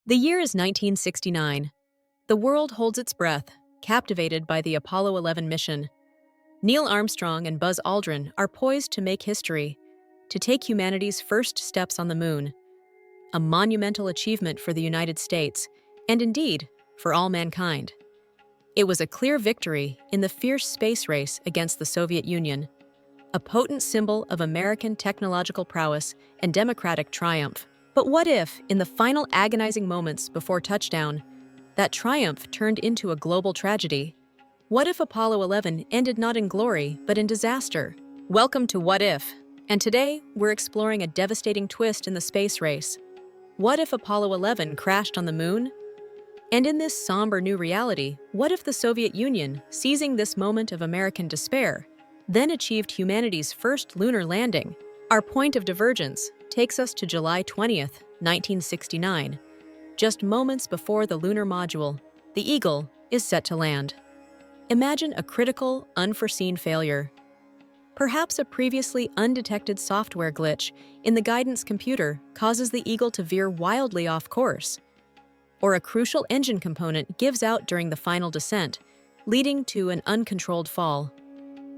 The year is 1969. The world holds its breath, captivated by the Apollo 11 mission. Neil Armstrong and Buzz Aldrin are poised to make history, to take humanity's first steps on the moon, a monumental achievement for the United States, and indeed, for all mankind. It was a clear victory in the fierce space race against the Soviet Union, a potent symbol of American technological prowess and democratic triumph. But what if, in the final agonizing moments before touchdown, that triumph turned into a global tragedy? What if Apollo 11 ended not in glory, but in disaster? Welcome to What If, and today we're exploring a devastating twist in the space race. What if Apollo 11 crashed on the moon? And in this somber new reality, what if the Soviet Union, seizing this moment of American despair, then achieved humanity's first lunar landing? Our point of divergence takes us to July 20th, 1969, just moments before the lunar module, the Eagle, is set to land. Imagine a critical, unforeseen failure. Perhaps a previously undetected software glitch in the guidance computer causes the Eagle to veer wildly off course. Or a crucial engine component gives out during the final descent, leading to an uncontrolled fall.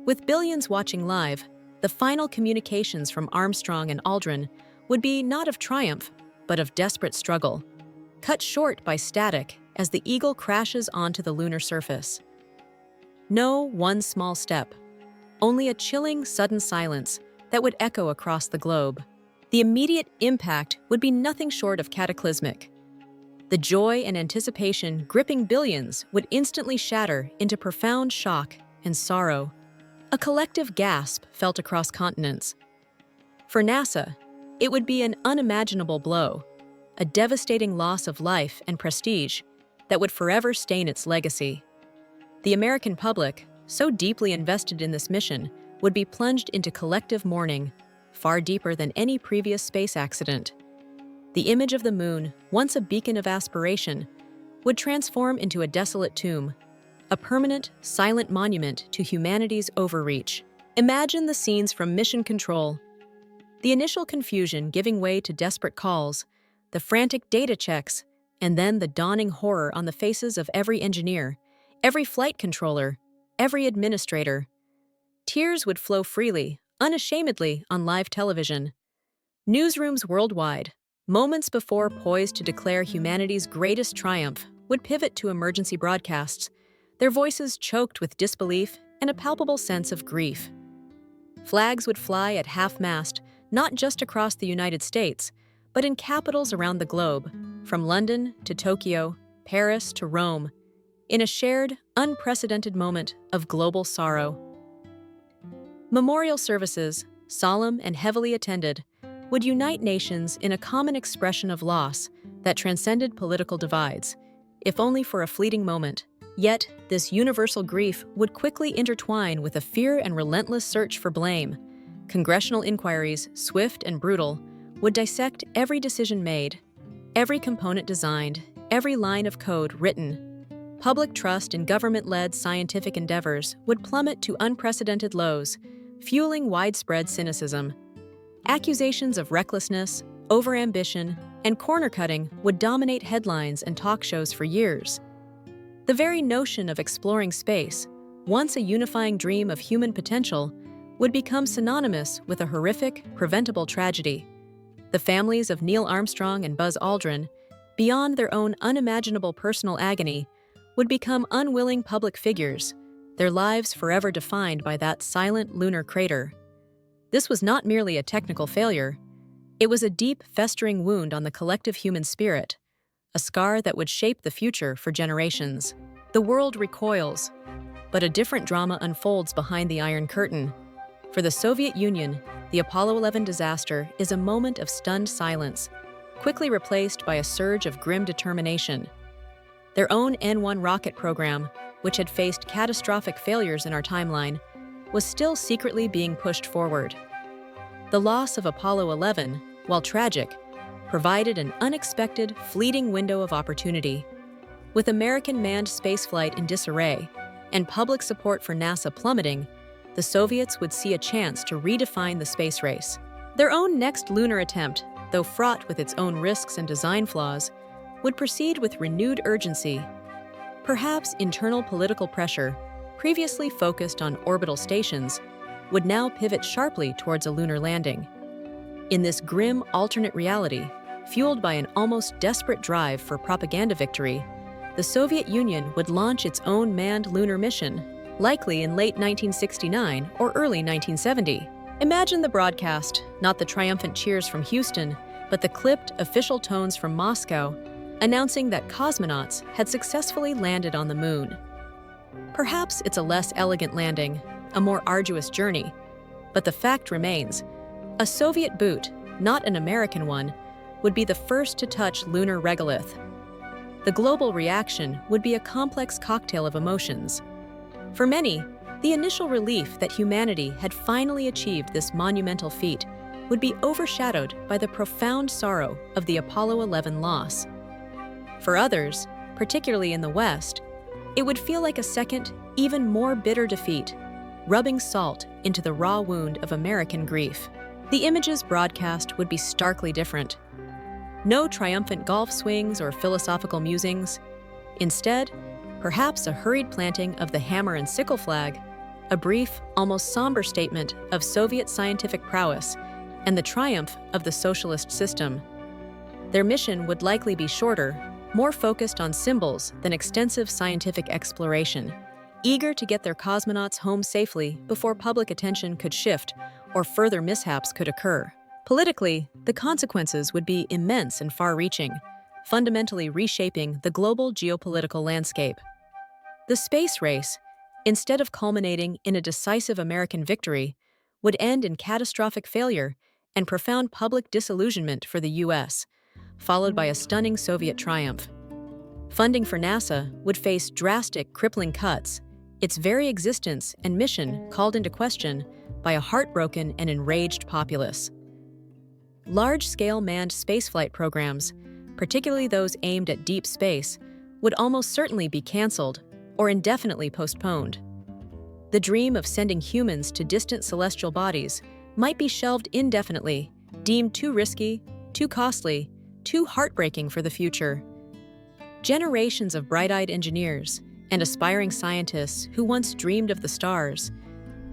With billions watching live, the final communications from Armstrong and Aldrin would be not of triumph, but of desperate struggle, cut short by static as the Eagle crashes onto the lunar surface. No one small step, only a chilling, sudden silence that would echo across the globe. The immediate impact would be nothing short of cataclysmic. The joy and anticipation gripping billions would instantly shatter into profound shock and sorrow. A collective gasp felt across continents. For NASA, it would be an unimaginable blow, a devastating loss of life and prestige that would forever stain its legacy. The American public, so deeply invested in this mission, would be plunged into collective mourning, far deeper than any previous space accident. The image of the moon, once a beacon of aspiration, would transform into a desolate tomb, a permanent, silent monument to humanity's overreach. Imagine the scenes from Mission Control. The initial confusion giving way to desperate calls, the frantic data checks, and then the dawning horror on the faces of every engineer, every flight controller, every administrator. Tears would flow freely, unashamedly on live television. Newsrooms worldwide, moments before poised to declare humanity's greatest triumph, would pivot to emergency broadcasts, their voices choked with disbelief and a palpable sense of grief. Flags would fly at half-mast, not just across the United States, but in capitals around the globe, from London to Tokyo, Paris to Rome, in a shared, unprecedented moment of global sorrow. Memorial services, solemn and heavily attended, would unite nations in a common expression of loss that transcended political divides, if only for a fleeting moment. Yet, this universal grief would quickly intertwine with a fear and relentless search for blame. Congressional inquiries, swift and brutal, would dissect every decision made, every component designed, every line of code written. Public trust in government-led scientific endeavors would plummet to unprecedented lows, fueling widespread cynicism. Accusations of recklessness, overambition, and corner-cutting would dominate headlines and talk shows for years. The very notion of exploring space, once a unifying dream of human potential, would become synonymous with a horrific, preventable tragedy. The families of Neil Armstrong and Buzz Aldrin, beyond their own unimaginable personal agony, would become unwilling public figures, their lives forever defined by that silent lunar crater. This was not merely a technical failure. It was a deep, festering wound on the collective human spirit, a scar that would shape the future for generations. The world recoils, but a different drama unfolds behind the Iron Curtain. For the Soviet Union, the Apollo 11 disaster is a moment of stunned silence, quickly replaced by a surge of grim determination. Their own N-1 rocket program, which had faced catastrophic failures in our timeline, was still secretly being pushed forward. The loss of Apollo 11, while tragic, provided an unexpected, fleeting window of opportunity. With American manned spaceflight in disarray and public support for NASA plummeting, the Soviets would see a chance to redefine the space race. Their own next lunar attempt, though fraught with its own risks and design flaws, would proceed with renewed urgency. Perhaps internal political pressure, previously focused on orbital stations, would now pivot sharply towards a lunar landing. In this grim alternate reality, fueled by an almost desperate drive for propaganda victory, the Soviet Union would launch its own manned lunar mission, likely in late 1969 or early 1970. Imagine the broadcast, not the triumphant cheers from Houston, but the clipped official tones from Moscow, announcing that cosmonauts had successfully landed on the moon. Perhaps it's a less elegant landing, a more arduous journey, but the fact remains, a Soviet boot, not an American one, would be the first to touch lunar regolith. The global reaction would be a complex cocktail of emotions. For many, the initial relief that humanity had finally achieved this monumental feat would be overshadowed by the profound sorrow of the Apollo 11 loss. For others, particularly in the West, it would feel like a second, even more bitter defeat, rubbing salt into the raw wound of American grief. The images broadcast would be starkly different. No triumphant golf swings or philosophical musings. Instead, perhaps a hurried planting of the hammer and sickle flag, a brief, almost somber statement of Soviet scientific prowess and the triumph of the socialist system. Their mission would likely be shorter, more focused on symbols than extensive scientific exploration, eager to get their cosmonauts home safely before public attention could shift or further mishaps could occur. Politically, the consequences would be immense and far-reaching, fundamentally reshaping the global geopolitical landscape. The space race, instead of culminating in a decisive American victory, would end in catastrophic failure and profound public disillusionment for the U.S., followed by a stunning Soviet triumph. Funding for NASA would face drastic, crippling cuts, its very existence and mission called into question by a heartbroken and enraged populace. Large-scale manned spaceflight programs, particularly those aimed at deep space, would almost certainly be canceled or indefinitely postponed. The dream of sending humans to distant celestial bodies might be shelved indefinitely, deemed too risky, too costly, too heartbreaking for the future. Generations of bright-eyed engineers and aspiring scientists who once dreamed of the stars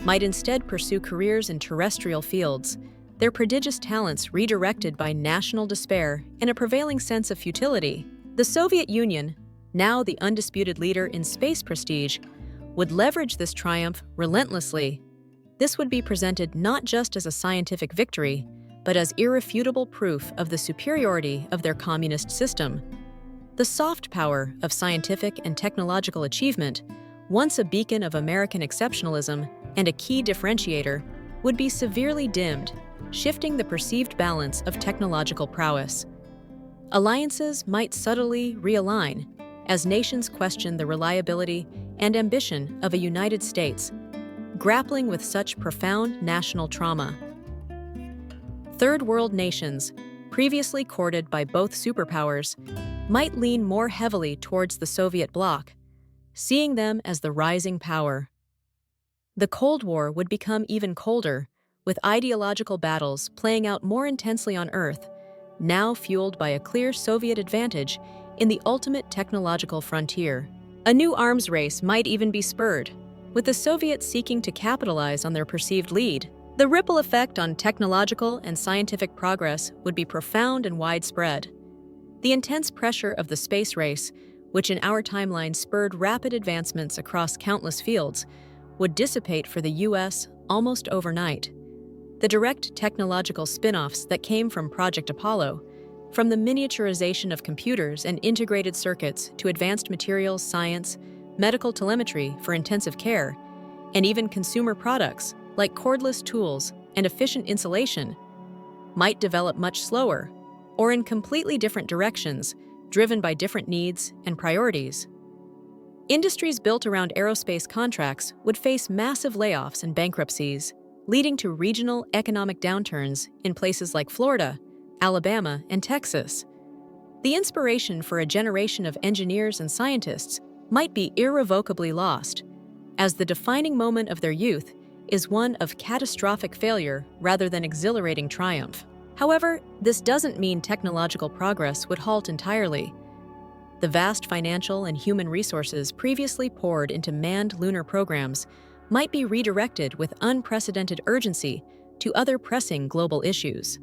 might instead pursue careers in terrestrial fields, their prodigious talents redirected by national despair and a prevailing sense of futility. The Soviet Union, now the undisputed leader in space prestige, would leverage this triumph relentlessly. This would be presented not just as a scientific victory, but as irrefutable proof of the superiority of their communist system. The soft power of scientific and technological achievement, once a beacon of American exceptionalism and a key differentiator, would be severely dimmed, shifting the perceived balance of technological prowess. Alliances might subtly realign as nations question the reliability and ambition of a United States, grappling with such profound national trauma. Third world nations, previously courted by both superpowers, might lean more heavily towards the Soviet bloc, seeing them as the rising power. The Cold War would become even colder, with ideological battles playing out more intensely on Earth, now fueled by a clear Soviet advantage in the ultimate technological frontier. A new arms race might even be spurred, with the Soviets seeking to capitalize on their perceived lead. The ripple effect on technological and scientific progress would be profound and widespread. The intense pressure of the space race, which in our timeline spurred rapid advancements across countless fields, would dissipate for the U.S. almost overnight. The direct technological spin-offs that came from Project Apollo, from the miniaturization of computers and integrated circuits to advanced materials science, medical telemetry for intensive care, and even consumer products like cordless tools and efficient insulation, might develop much slower or in completely different directions, driven by different needs and priorities. Industries built around aerospace contracts would face massive layoffs and bankruptcies, leading to regional economic downturns in places like Florida, Alabama, and Texas. The inspiration for a generation of engineers and scientists might be irrevocably lost, as the defining moment of their youth is one of catastrophic failure rather than exhilarating triumph. However, this doesn't mean technological progress would halt entirely. The vast financial and human resources previously poured into manned lunar programs might be redirected with unprecedented urgency to other pressing global issues.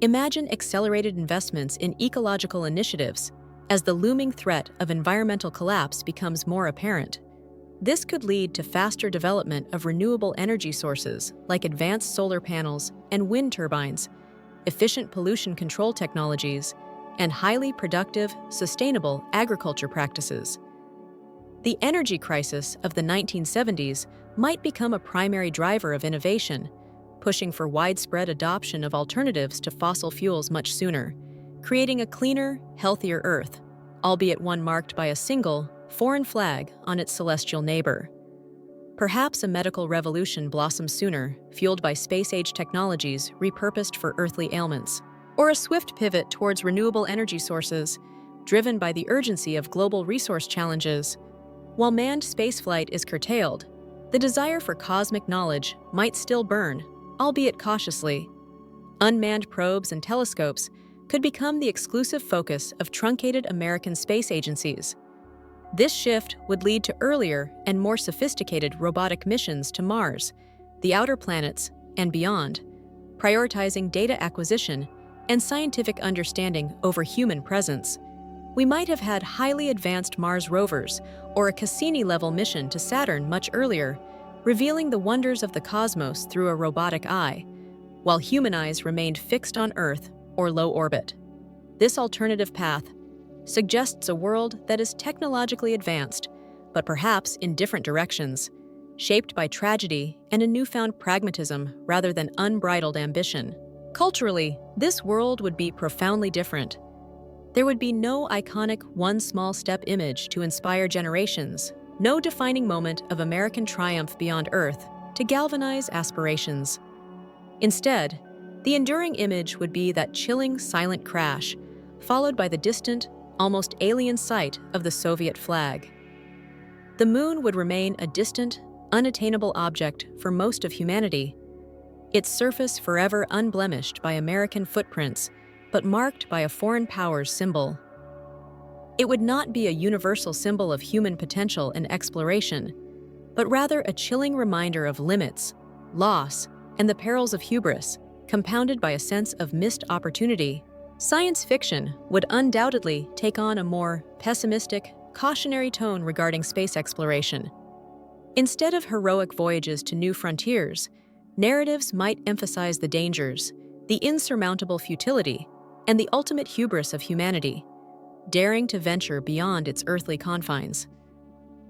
Imagine accelerated investments in ecological initiatives as the looming threat of environmental collapse becomes more apparent. This could lead to faster development of renewable energy sources like advanced solar panels and wind turbines, efficient pollution control technologies, and highly productive, sustainable agriculture practices. The energy crisis of the 1970s might become a primary driver of innovation, pushing for widespread adoption of alternatives to fossil fuels much sooner, creating a cleaner, healthier Earth, albeit one marked by a single, foreign flag on its celestial neighbor. Perhaps a medical revolution blossoms sooner, fueled by space-age technologies repurposed for earthly ailments, or a swift pivot towards renewable energy sources, driven by the urgency of global resource challenges. While manned spaceflight is curtailed, the desire for cosmic knowledge might still burn, albeit cautiously. Unmanned probes and telescopes could become the exclusive focus of truncated American space agencies. This shift would lead to earlier and more sophisticated robotic missions to Mars, the outer planets, and beyond, prioritizing data acquisition and scientific understanding over human presence. We might have had highly advanced Mars rovers or a Cassini-level mission to Saturn much earlier, revealing the wonders of the cosmos through a robotic eye, while human eyes remained fixed on Earth or low orbit. This alternative path suggests a world that is technologically advanced, but perhaps in different directions, shaped by tragedy and a newfound pragmatism rather than unbridled ambition. Culturally, this world would be profoundly different. There would be no iconic one small step image to inspire generations, no defining moment of American triumph beyond Earth to galvanize aspirations. Instead, the enduring image would be that chilling, silent crash, followed by the distant, almost alien sight of the Soviet flag. The moon would remain a distant, unattainable object for most of humanity, its surface forever unblemished by American footprints, but marked by a foreign power's symbol. It would not be a universal symbol of human potential and exploration, but rather a chilling reminder of limits, loss, and the perils of hubris, compounded by a sense of missed opportunity. Science fiction would undoubtedly take on a more pessimistic, cautionary tone regarding space exploration. Instead of heroic voyages to new frontiers, narratives might emphasize the dangers, the insurmountable futility, and the ultimate hubris of humanity, daring to venture beyond its earthly confines.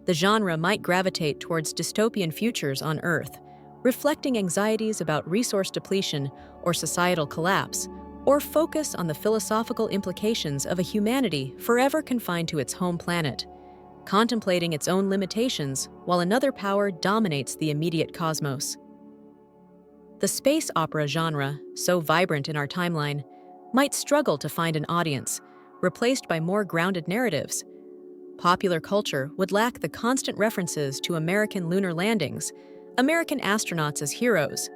The genre might gravitate towards dystopian futures on Earth, reflecting anxieties about resource depletion or societal collapse, or focus on the philosophical implications of a humanity forever confined to its home planet, contemplating its own limitations while another power dominates the immediate cosmos. The space opera genre, so vibrant in our timeline, might struggle to find an audience, replaced by more grounded narratives. Popular culture would lack the constant references to American lunar landings, American astronauts as heroes,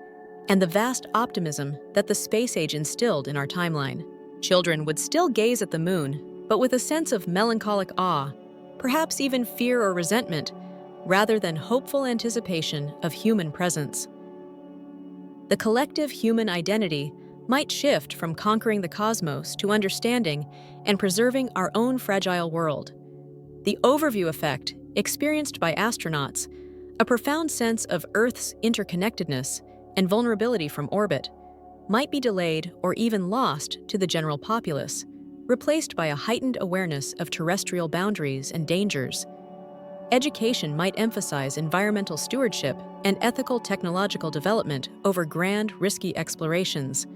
and the vast optimism that the space age instilled in our timeline. Children would still gaze at the moon, but with a sense of melancholic awe, perhaps even fear or resentment, rather than hopeful anticipation of human presence. The collective human identity might shift from conquering the cosmos to understanding and preserving our own fragile world. The overview effect, experienced by astronauts, a profound sense of Earth's interconnectedness and vulnerability from orbit, might be delayed or even lost to the general populace, replaced by a heightened awareness of terrestrial boundaries and dangers. Education might emphasize environmental stewardship and ethical technological development over grand, risky explorations.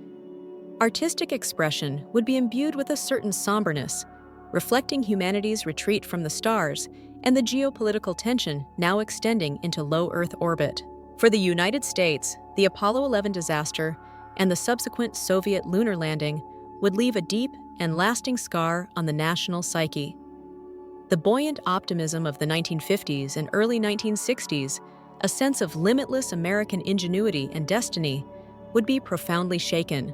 Artistic expression would be imbued with a certain somberness, reflecting humanity's retreat from the stars and the geopolitical tension now extending into low Earth orbit. For the United States, the Apollo 11 disaster and the subsequent Soviet lunar landing would leave a deep and lasting scar on the national psyche. The buoyant optimism of the 1950s and early 1960s, a sense of limitless American ingenuity and destiny, would be profoundly shaken.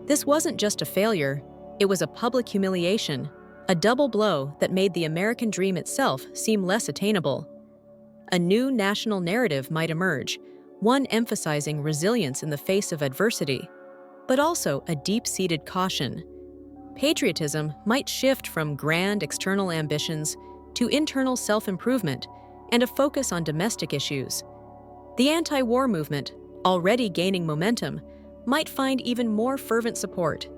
This wasn't just a failure, it was a public humiliation, a double blow that made the American dream itself seem less attainable. A new national narrative might emerge, one emphasizing resilience in the face of adversity, but also a deep-seated caution. Patriotism might shift from grand external ambitions to internal self-improvement and a focus on domestic issues. The anti-war movement, already gaining momentum, might find even more fervent support,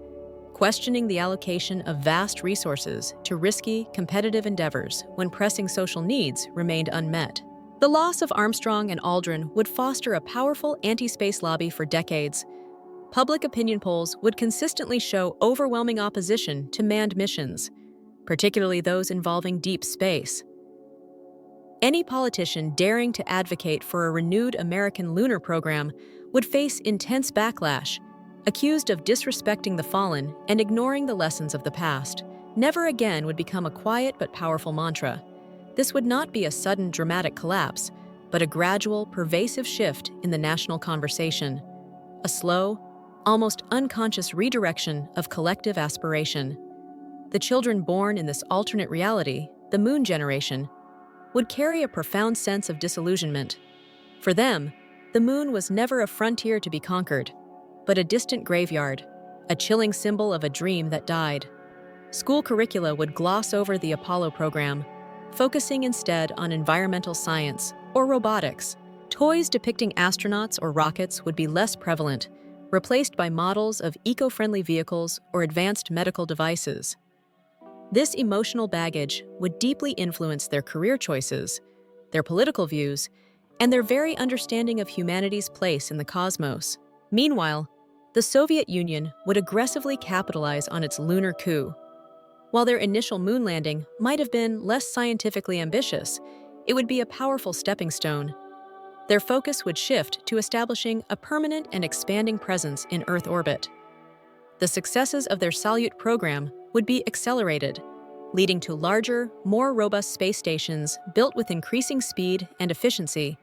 questioning the allocation of vast resources to risky, competitive endeavors when pressing social needs remained unmet. The loss of Armstrong and Aldrin would foster a powerful anti-space lobby for decades. Public opinion polls would consistently show overwhelming opposition to manned missions, particularly those involving deep space. Any politician daring to advocate for a renewed American lunar program would face intense backlash, accused of disrespecting the fallen and ignoring the lessons of the past. Never again would become a quiet but powerful mantra. This would not be a sudden dramatic collapse, but a gradual, pervasive shift in the national conversation. A slow, almost unconscious redirection of collective aspiration. The children born in this alternate reality, the Moon generation, would carry a profound sense of disillusionment. For them, the Moon was never a frontier to be conquered, but a distant graveyard, a chilling symbol of a dream that died. School curricula would gloss over the Apollo program, focusing instead on environmental science or robotics. Toys depicting astronauts or rockets would be less prevalent, replaced by models of eco-friendly vehicles or advanced medical devices. This emotional baggage would deeply influence their career choices, their political views, and their very understanding of humanity's place in the cosmos. Meanwhile, the Soviet Union would aggressively capitalize on its lunar coup. While their initial moon landing might have been less scientifically ambitious, it would be a powerful stepping stone. Their focus would shift to establishing a permanent and expanding presence in Earth orbit. The successes of their Salyut program would be accelerated, leading to larger, more robust space stations built with increasing speed and efficiency.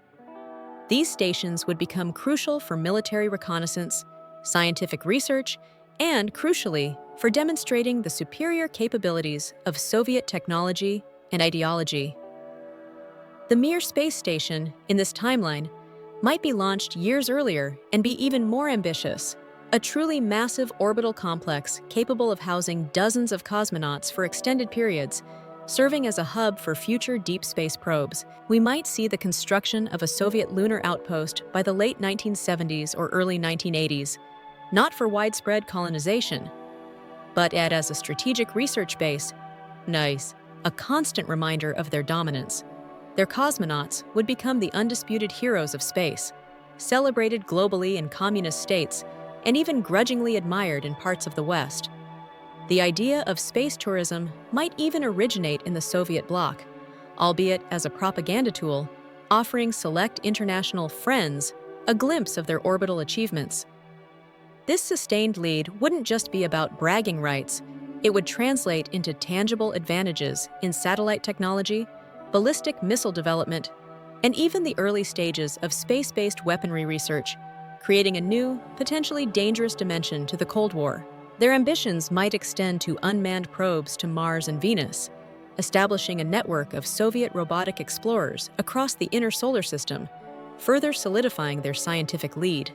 These stations would become crucial for military reconnaissance, scientific research, and, crucially, for demonstrating the superior capabilities of Soviet technology and ideology. The Mir space station, in this timeline, might be launched years earlier and be even more ambitious, a truly massive orbital complex capable of housing dozens of cosmonauts for extended periods, serving as a hub for future deep space probes. We might see the construction of a Soviet lunar outpost by the late 1970s or early 1980s, not for widespread colonization, but as a strategic research base, a constant reminder of their dominance. Their cosmonauts would become the undisputed heroes of space, celebrated globally in communist states, and even grudgingly admired in parts of the West. The idea of space tourism might even originate in the Soviet bloc, albeit as a propaganda tool, offering select international friends a glimpse of their orbital achievements. This sustained lead wouldn't just be about bragging rights, it would translate into tangible advantages in satellite technology, ballistic missile development, and even the early stages of space-based weaponry research, creating a new, potentially dangerous dimension to the Cold War. Their ambitions might extend to unmanned probes to Mars and Venus, establishing a network of Soviet robotic explorers across the inner solar system, further solidifying their scientific lead.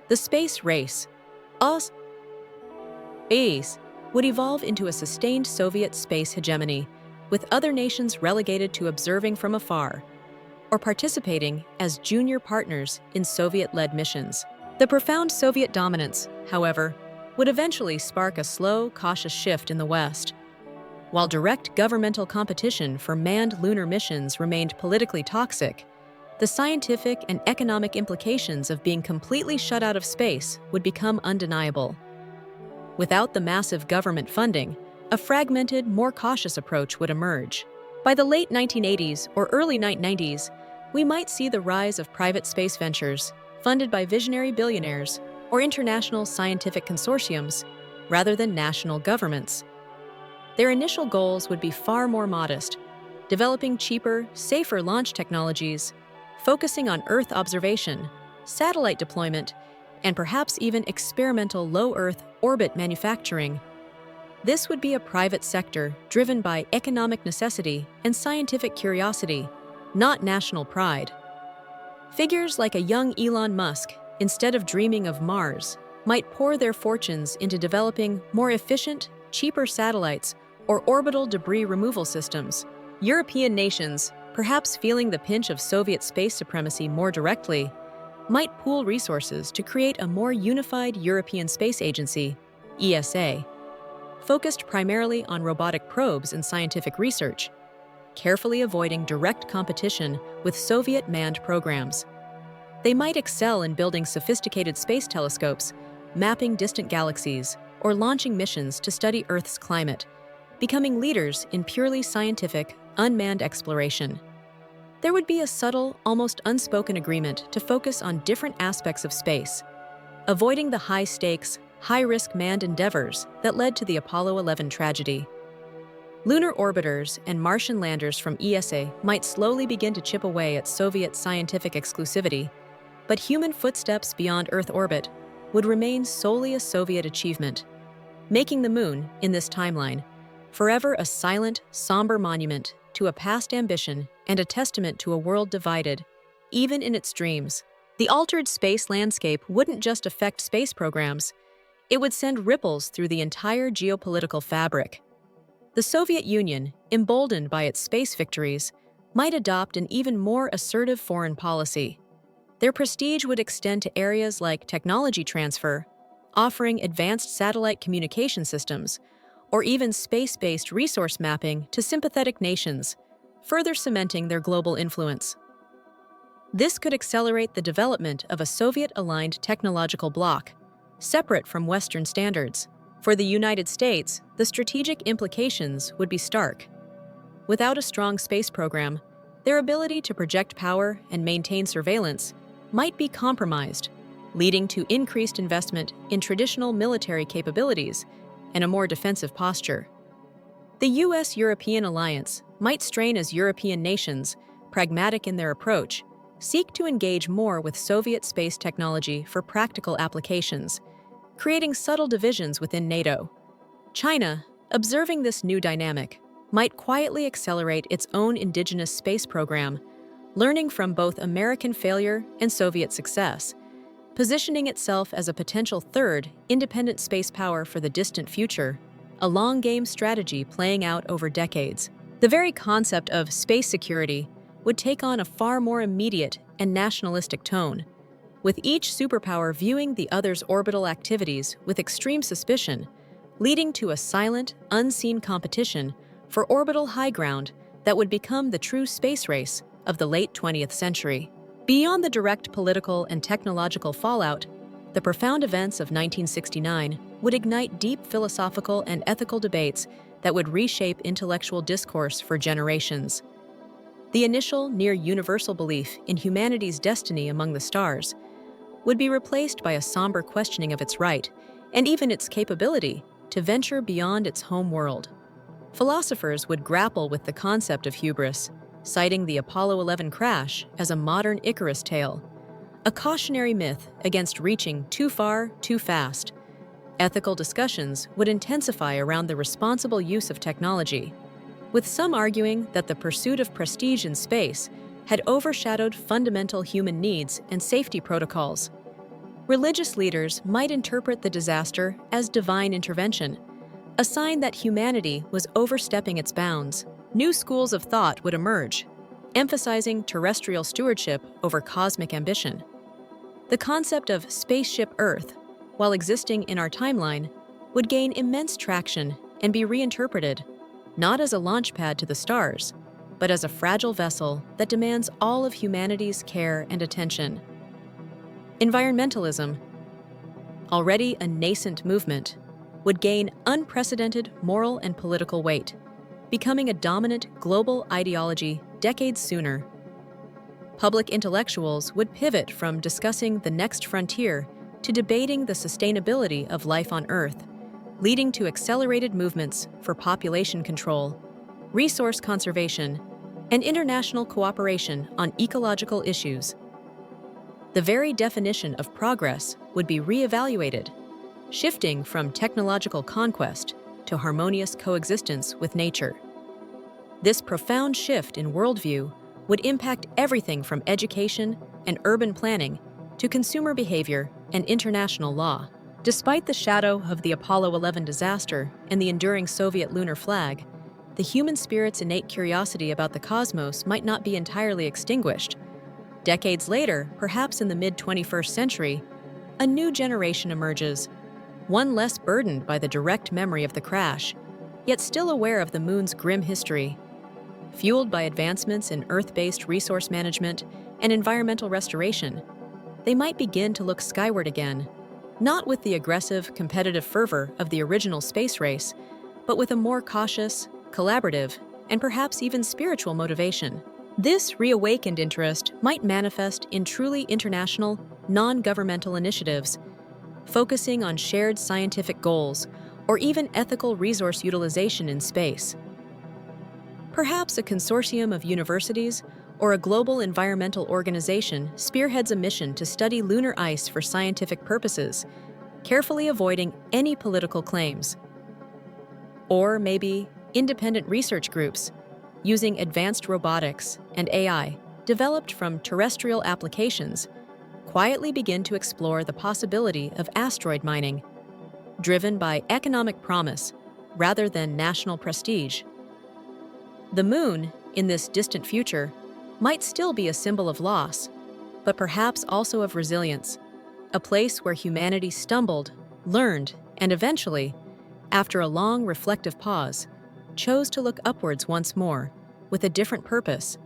The space race, would evolve into a sustained Soviet space hegemony, with other nations relegated to observing from afar or participating as junior partners in Soviet-led missions. The profound Soviet dominance, however, would eventually spark a slow, cautious shift in the West. While direct governmental competition for manned lunar missions remained politically toxic, the scientific and economic implications of being completely shut out of space would become undeniable. Without the massive government funding, a fragmented, more cautious approach would emerge. By the late 1980s or early 1990s, we might see the rise of private space ventures, funded by visionary billionaires or international scientific consortiums, rather than national governments. Their initial goals would be far more modest, developing cheaper, safer launch technologies, focusing on Earth observation, satellite deployment, and perhaps even experimental low-Earth orbit manufacturing. This would be a private sector driven by economic necessity and scientific curiosity, not national pride. Figures like a young Elon Musk, instead of dreaming of Mars, might pour their fortunes into developing more efficient, cheaper satellites or orbital debris removal systems. European nations, perhaps feeling the pinch of Soviet space supremacy more directly, might pool resources to create a more unified European Space Agency, ESA, focused primarily on robotic probes and scientific research, carefully avoiding direct competition with Soviet manned programs. They might excel in building sophisticated space telescopes, mapping distant galaxies, or launching missions to study Earth's climate, becoming leaders in purely scientific, unmanned exploration. There would be a subtle, almost unspoken agreement to focus on different aspects of space, avoiding the high-stakes, high-risk manned endeavors that led to the Apollo 11 tragedy. Lunar orbiters and Martian landers from ESA might slowly begin to chip away at Soviet scientific exclusivity, but human footsteps beyond Earth orbit would remain solely a Soviet achievement, making the Moon, in this timeline, forever a silent, somber monument to a past ambition and a testament to a world divided, even in its dreams. The altered space landscape wouldn't just affect space programs, it would send ripples through the entire geopolitical fabric. The Soviet Union, emboldened by its space victories, might adopt an even more assertive foreign policy. Their prestige would extend to areas like technology transfer, offering advanced satellite communication systems, or even space-based resource mapping to sympathetic nations, further cementing their global influence. This could accelerate the development of a Soviet-aligned technological bloc, separate from Western standards. For the United States, the strategic implications would be stark. Without a strong space program, their ability to project power and maintain surveillance might be compromised, leading to increased investment in traditional military capabilities and a more defensive posture. The US-European alliance might strain as European nations, pragmatic in their approach, seek to engage more with Soviet space technology for practical applications, creating subtle divisions within NATO. China, observing this new dynamic, might quietly accelerate its own indigenous space program, learning from both American failure and Soviet success, positioning itself as a potential third, independent space power for the distant future, a long-game strategy playing out over decades. The very concept of space security would take on a far more immediate and nationalistic tone, with each superpower viewing the other's orbital activities with extreme suspicion, leading to a silent, unseen competition for orbital high ground that would become the true space race of the late 20th century. Beyond the direct political and technological fallout, the profound events of 1969 would ignite deep philosophical and ethical debates that would reshape intellectual discourse for generations. The initial, near-universal belief in humanity's destiny among the stars would be replaced by a somber questioning of its right, and even its capability, to venture beyond its home world. Philosophers would grapple with the concept of hubris, citing the Apollo 11 crash as a modern Icarus tale, a cautionary myth against reaching too far, too fast. Ethical discussions would intensify around the responsible use of technology, with some arguing that the pursuit of prestige in space had overshadowed fundamental human needs and safety protocols. Religious leaders might interpret the disaster as divine intervention, a sign that humanity was overstepping its bounds. New schools of thought would emerge, emphasizing terrestrial stewardship over cosmic ambition. The concept of spaceship Earth, while existing in our timeline, would gain immense traction and be reinterpreted, not as a launch pad to the stars, but as a fragile vessel that demands all of humanity's care and attention. Environmentalism, already a nascent movement, would gain unprecedented moral and political weight, becoming a dominant global ideology decades sooner. Public intellectuals would pivot from discussing the next frontier to debating the sustainability of life on Earth, leading to accelerated movements for population control, resource conservation, and international cooperation on ecological issues. The very definition of progress would be reevaluated, shifting from technological conquest to harmonious coexistence with nature. This profound shift in worldview would impact everything from education and urban planning to consumer behavior and international law. Despite the shadow of the Apollo 11 disaster and the enduring Soviet lunar flag, the human spirit's innate curiosity about the cosmos might not be entirely extinguished. Decades later, perhaps in the mid-21st century, a new generation emerges, one less burdened by the direct memory of the crash, yet still aware of the moon's grim history. Fueled by advancements in Earth-based resource management and environmental restoration, they might begin to look skyward again, not with the aggressive, competitive fervor of the original space race, but with a more cautious, collaborative, and perhaps even spiritual motivation. This reawakened interest might manifest in truly international, non-governmental initiatives, focusing on shared scientific goals or even ethical resource utilization in space. Perhaps a consortium of universities or a global environmental organization spearheads a mission to study lunar ice for scientific purposes, carefully avoiding any political claims. Or maybe independent research groups, using advanced robotics and AI developed from terrestrial applications, quietly begin to explore the possibility of asteroid mining, driven by economic promise rather than national prestige. The moon, in this distant future, might still be a symbol of loss, but perhaps also of resilience, a place where humanity stumbled, learned, and eventually, after a long reflective pause, chose to look upwards once more, with a different purpose,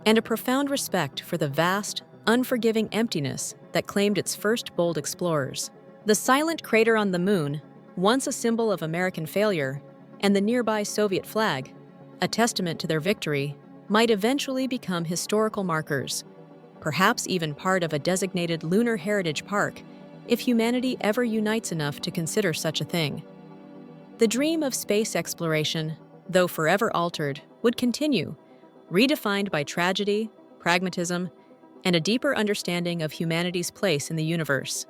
and a profound respect for the vast, unforgiving emptiness that claimed its first bold explorers. The silent crater on the moon, once a symbol of American failure, and the nearby Soviet flag, a testament to their victory, might eventually become historical markers, perhaps even part of a designated lunar heritage park, if humanity ever unites enough to consider such a thing. The dream of space exploration, though forever altered, would continue, redefined by tragedy, pragmatism, and a deeper understanding of humanity's place in the universe.